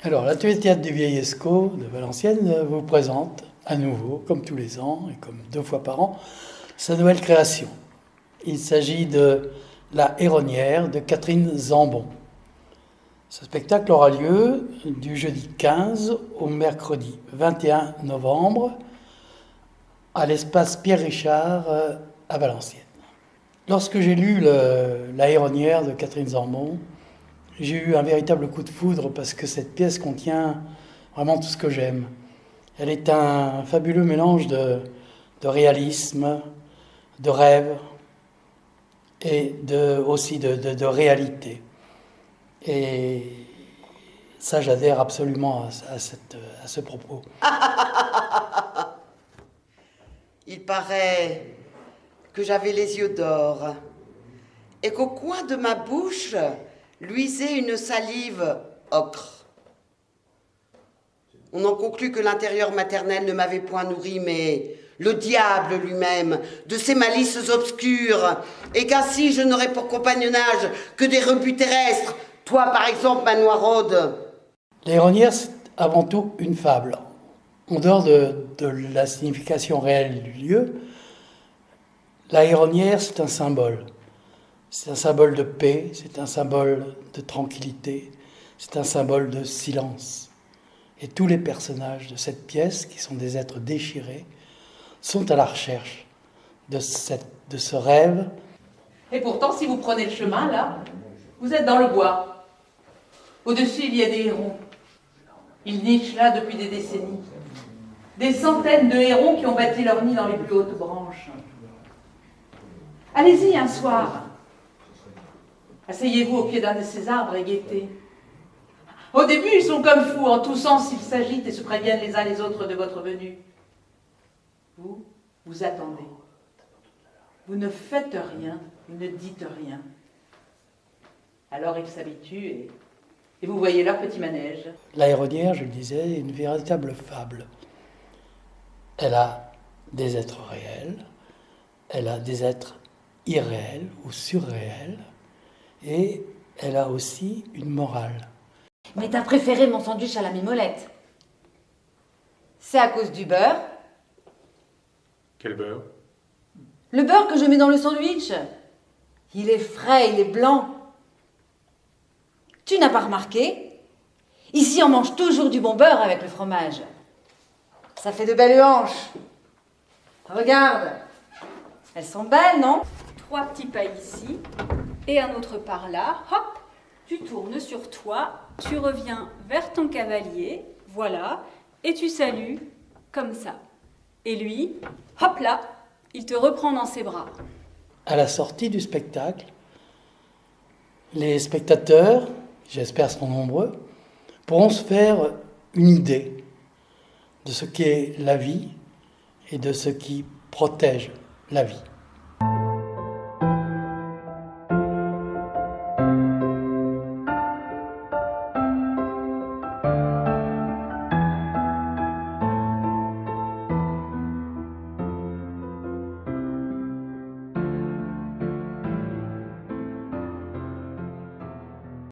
Alors, l'atelier de théâtre du Vieil Escaut de Valenciennes vous présente à nouveau, comme tous les ans et comme 2 fois par an, sa nouvelle création. Il s'agit de La Héronnière de Catherine Zambon. Ce spectacle aura lieu du jeudi 15 au mercredi 21 novembre à l'espace Pierre Richard à Valenciennes. Lorsque j'ai lu La Héronnière de Catherine Zambon, j'ai eu un véritable coup de foudre parce que cette pièce contient vraiment tout ce que j'aime. Elle est un fabuleux mélange de réalisme, de rêve et aussi de réalité. Et ça, j'adhère absolument à ce propos. Il paraît que j'avais les yeux d'or et qu'au coin de ma bouche luisait une salive ocre. On en conclut que l'intérieur maternel ne m'avait point nourri, mais le diable lui-même, de ses malices obscures, et qu'ainsi je n'aurais pour compagnonnage que des rebuts terrestres, toi par exemple, ma noiraude. La Héronnière, c'est avant tout une fable. En dehors de la signification réelle du lieu, la Héronnière, c'est un symbole. C'est un symbole de paix, c'est un symbole de tranquillité, c'est un symbole de silence. Et tous les personnages de cette pièce, qui sont des êtres déchirés, sont à la recherche de ce rêve. Et pourtant, si vous prenez le chemin, là, vous êtes dans le bois. Au-dessus, il y a des hérons. Ils nichent là depuis des décennies. Des centaines de hérons qui ont bâti leur nid dans les plus hautes branches. Allez-y un soir. Asseyez-vous au pied d'un de ces arbres et guettez. Au début, ils sont comme fous, en tous sens, ils s'agitent et se préviennent les uns les autres de votre venue. Vous attendez. Vous ne faites rien, vous ne dites rien. Alors ils s'habituent et vous voyez leur petit manège. La Héronnière, je le disais, est une véritable fable. Elle a des êtres réels, elle a des êtres irréels ou surréels, et elle a aussi une morale. Mais t'as préféré mon sandwich à la mimolette. C'est à cause du beurre. Quel beurre? Le beurre que je mets dans le sandwich. Il est frais, il est blanc. Tu n'as pas remarqué? Ici, on mange toujours du bon beurre avec le fromage. Ça fait de belles hanches. Regarde. Elles sont belles, non? 3 petits pas ici et un autre par là. Hop, tu tournes sur toi, tu reviens vers ton cavalier, voilà, et tu salues comme ça. Et lui, hop là, il te reprend dans ses bras. À la sortie du spectacle, les spectateurs, j'espère seront nombreux, pourront se faire une idée de ce qu'est la vie et de ce qui protège la vie.